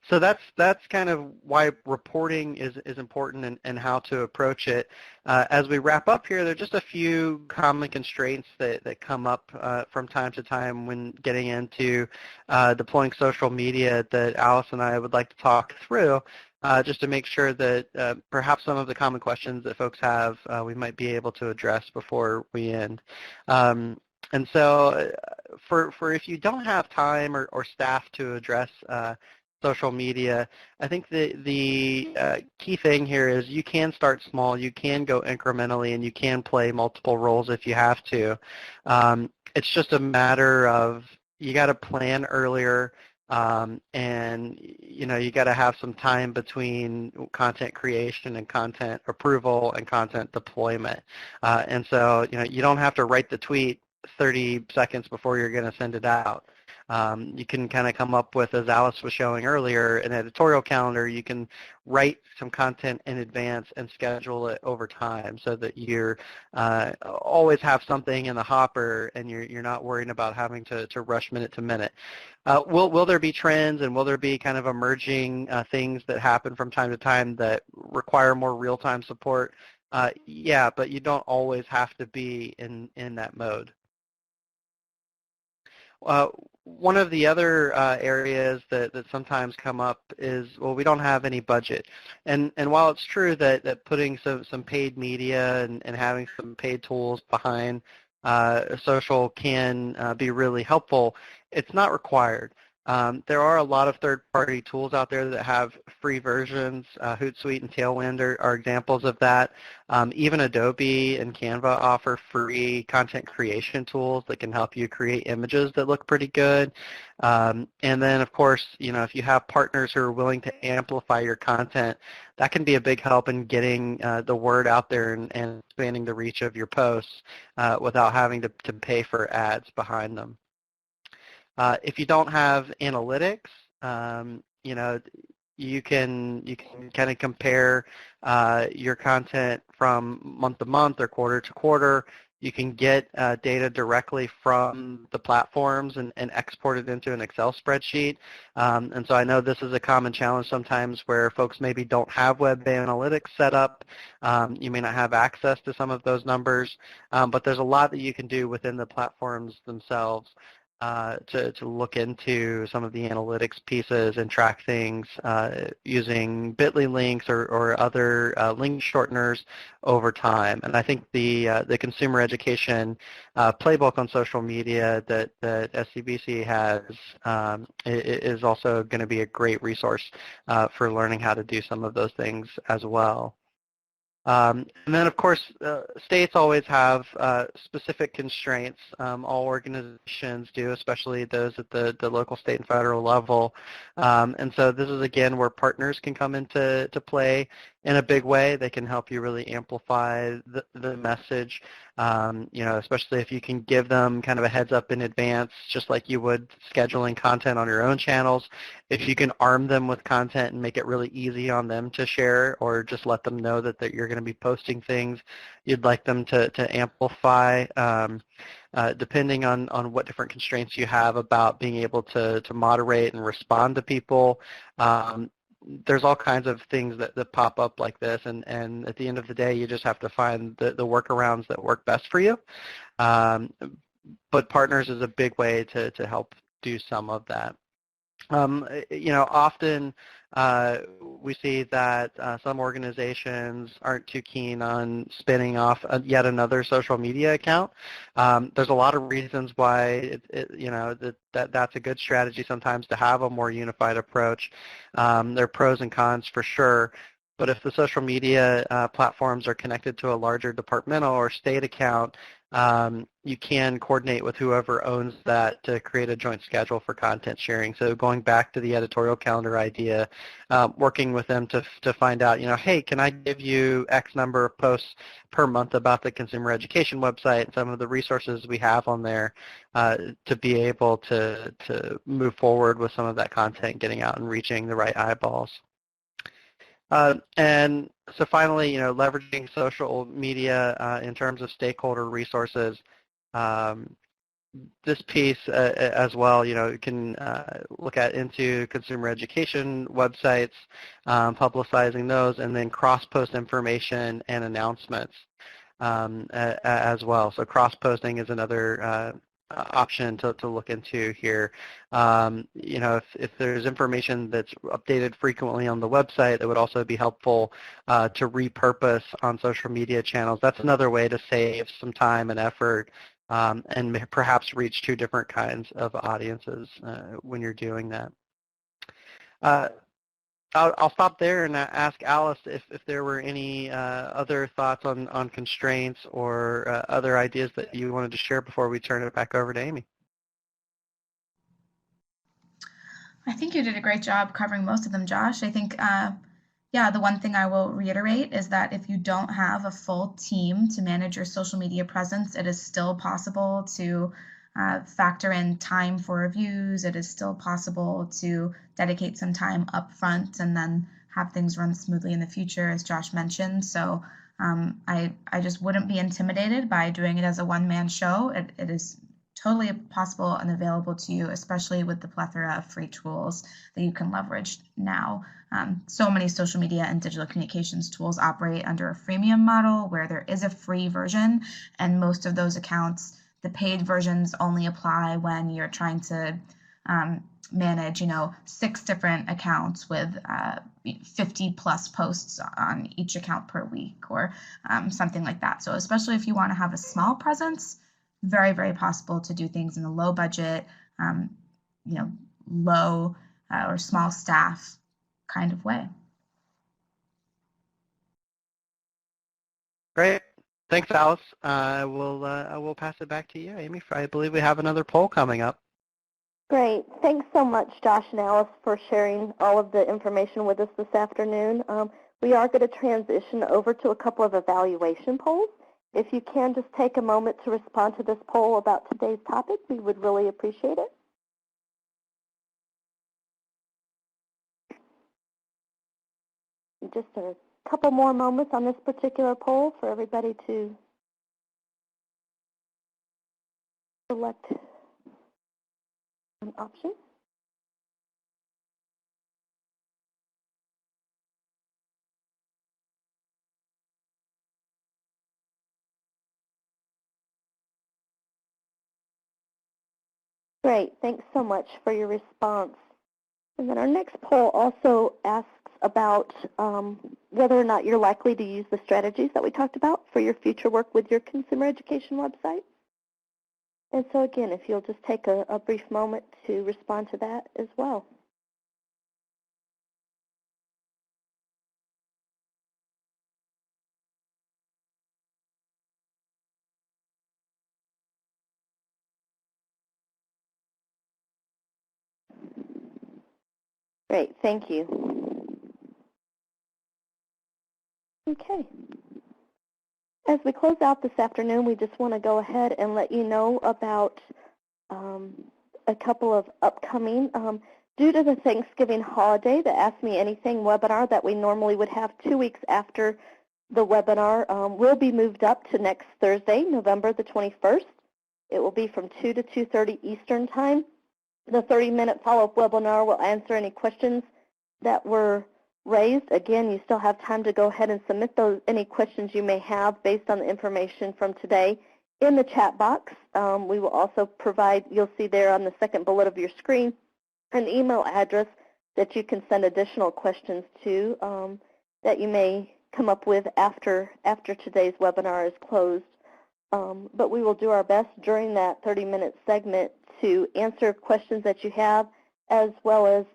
So that's kind of why reporting is important and how to approach it. As we wrap up here, there are just a few common constraints that come up from time to time when getting into deploying social media that Alice and I would like to talk through, just to make sure that perhaps some of the common questions that folks have we might be able to address before we end. And so for if you don't have time or staff to address social media, I think the key thing here is you can start small, you can go incrementally, and you can play multiple roles if you have to. It's just a matter of, you got to plan earlier, and you got to have some time between content creation and content approval and content deployment. And so you don't have to write the tweet 30 seconds before you're going to send it out. You can kind of come up with, as Alice was showing earlier, an editorial calendar. You can write some content in advance and schedule it over time, so that you're always have something in the hopper, and you're not worrying about having to rush minute to minute. Will there be trends, and will there be kind of emerging things that happen from time to time that require more real-time support? Yeah, but you don't always have to be in that mode. One of the other areas that sometimes come up is, well, we don't have any budget. And while it's true that putting some paid media and having some paid tools behind social can be really helpful, it's not required. There are a lot of third-party tools out there that have free versions. Hootsuite and Tailwind are examples of that. Even Adobe and Canva offer free content creation tools that can help you create images that look pretty good. And then, of course, if you have partners who are willing to amplify your content, that can be a big help in getting the word out there and expanding the reach of your posts without having to pay for ads behind them. If you don't have analytics, you can kind of compare your content from month to month or quarter to quarter. You can get data directly from the platforms and export it into an Excel spreadsheet. And so I know this is a common challenge sometimes where folks maybe don't have web analytics set up. You may not have access to some of those numbers, but there's a lot that you can do within the platforms themselves to look into some of the analytics pieces and track things using bit.ly links or other link shorteners over time. And I think the consumer education playbook on social media that SCBC has is also going to be a great resource for learning how to do some of those things as well. And then, of course, states always have specific constraints. All organizations do, especially those at the local, state, and federal level. And so this is, again, where partners can come into play in a big way. They can help you really amplify the message, especially if you can give them kind of a heads up in advance, just like you would scheduling content on your own channels. If you can arm them with content and make it really easy on them to share, or just let them know that you're going to be posting things you'd like them to amplify, depending on what different constraints you have about being able to moderate and respond to people. There's all kinds of things that pop up like this, and at the end of the day, you just have to find the workarounds that work best for you. But partners is a big way to help do some of that. Often we see that some organizations aren't too keen on spinning off yet another social media account. There's a lot of reasons why that's a good strategy sometimes to have a more unified approach. There are pros and cons for sure. But if the social media platforms are connected to a larger departmental or state account, you can coordinate with whoever owns that to create a joint schedule for content sharing. So going back to the editorial calendar idea, working with them to find out, hey, can I give you X number of posts per month about the consumer education website and some of the resources we have on there to be able to move forward with some of that content, getting out and reaching the right eyeballs. And so finally, leveraging social media in terms of stakeholder resources. This piece as well, you can look into consumer education websites, publicizing those, and then cross-post information and announcements as well. So cross-posting is another option to look into here. If there's information that's updated frequently on the website, that would also be helpful to repurpose on social media channels. That's another way to save some time and effort and perhaps reach two different kinds of audiences when you're doing that. I'll stop there and ask Alice if there were any other thoughts on constraints or other ideas that you wanted to share before we turn it back over to Amy. I think you did a great job covering most of them, Josh. I think, the one thing I will reiterate is that if you don't have a full team to manage your social media presence, it is still possible to factor in time for reviews. It is still possible to dedicate some time up front and then have things run smoothly in the future, as Josh mentioned. So I just wouldn't be intimidated by doing it as a one-man show. It is totally possible and available to you, especially with the plethora of free tools that you can leverage now. So many social media and digital communications tools operate under a freemium model where there is a free version, and most of those accounts, the paid versions only apply when you're trying to manage, 6 different accounts with 50 plus posts on each account per week or something like that. So especially if you want to have a small presence, very, very possible to do things in a low budget, low or small staff kind of way. Great. Thanks, Alice. I will pass it back to you, Amy. I believe we have another poll coming up. Great. Thanks so much, Josh and Alice, for sharing all of the information with us this afternoon. We are going to transition over to a couple of evaluation polls. If you can just take a moment to respond to this poll about today's topic, we would really appreciate it. Just a couple more moments on this particular poll for everybody to select an option. Great. Thanks so much for your response. And then our next poll also asks about whether or not you're likely to use the strategies that we talked about for your future work with your consumer education website. And so again, if you'll just take a brief moment to respond to that as well. Great, thank you. Okay. As we close out this afternoon, we just want to go ahead and let you know about a couple of upcoming, due to the Thanksgiving holiday, the Ask Me Anything webinar that we normally would have 2 weeks after the webinar will be moved up to next Thursday, November the 21st. It will be from 2 to 2:30 Eastern Time. The 30-minute follow-up webinar will answer any questions that were raised. Again, you still have time to go ahead and submit any questions you may have based on the information from today in the chat box. We will also provide, you'll see there on the second bullet of your screen, an email address that you can send additional questions to that you may come up with after today's webinar is closed. But we will do our best during that 30-minute segment to answer questions that you have, as well as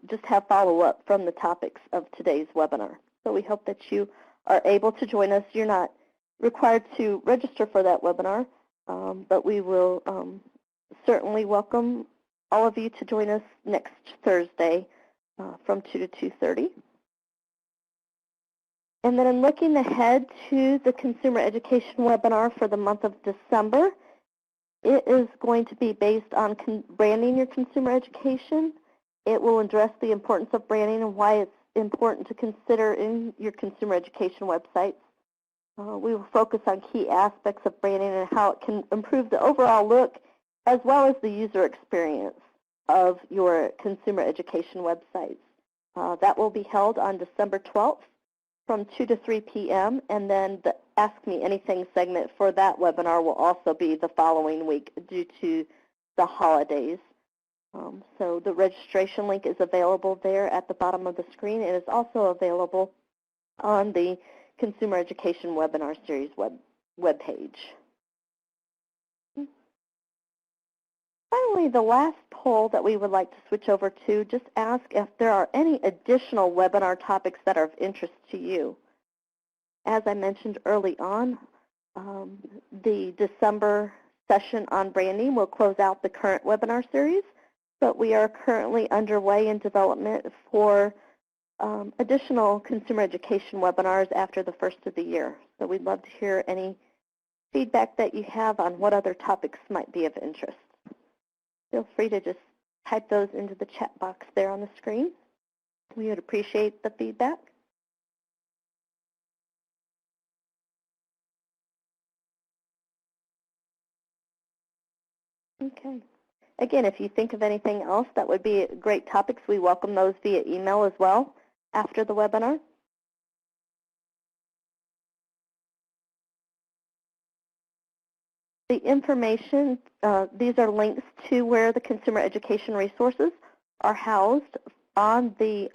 just have follow-up from the topics of today's webinar. So we hope that you are able to join us. You're not required to register for that webinar, but we will certainly welcome all of you to join us next Thursday from 2 to 2:30. And then in looking ahead to the consumer education webinar for the month of December, it is going to be based on branding your consumer education. It will address the importance of branding and why it's important to consider in your consumer education websites. We will focus on key aspects of branding and how it can improve the overall look as well as the user experience of your consumer education websites. That will be held on December 12th from 2 to 3 p.m. and then the Ask Me Anything segment for that webinar will also be the following week due to the holidays. So the registration link is available there at the bottom of the screen. It is also available on the Consumer Education Webinar Series webpage. Finally, the last poll that we would like to switch over to, just ask if there are any additional webinar topics that are of interest to you. As I mentioned early on, the December session on branding will close out the current webinar series, but we are currently underway in development for additional consumer education webinars after the first of the year. So we'd love to hear any feedback that you have on what other topics might be of interest. Feel free to just type those into the chat box there on the screen. We would appreciate the feedback. Okay. Again, if you think of anything else that would be great topics, we welcome those via email as well after the webinar. The information, these are links to where the consumer education resources are housed on the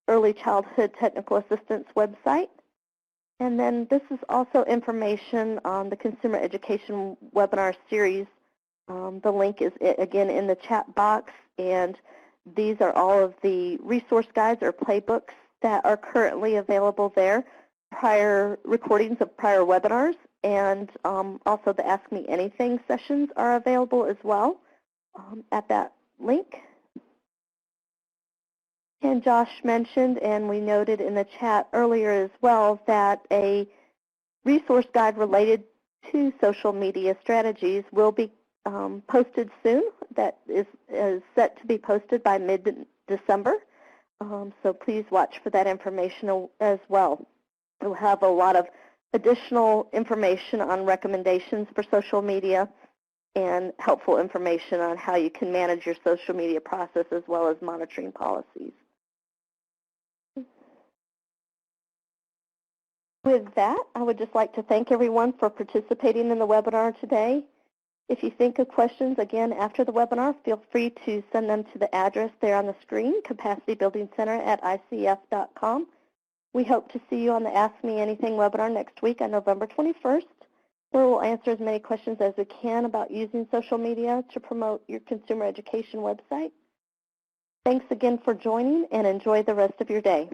Early Childhood Technical Assistance website. And then this is also information on the Consumer Education Webinar Series. The link is, again, in the chat box, and these are all of the resource guides or playbooks that are currently available there, prior recordings of prior webinars, and also the Ask Me Anything sessions are available as well at that link. And Josh mentioned, and we noted in the chat earlier as well, that a resource guide related to social media strategies will be posted soon. That is set to be posted by mid-December. So please watch for that information as well. We'll have a lot of additional information on recommendations for social media and helpful information on how you can manage your social media process as well as monitoring policies. With that, I would just like to thank everyone for participating in the webinar today. If you think of questions, again, after the webinar, feel free to send them to the address there on the screen, capacitybuildingcenter@icf.com. We hope to see you on the Ask Me Anything webinar next week on November 21st, where we'll answer as many questions as we can about using social media to promote your consumer education website. Thanks again for joining, and enjoy the rest of your day.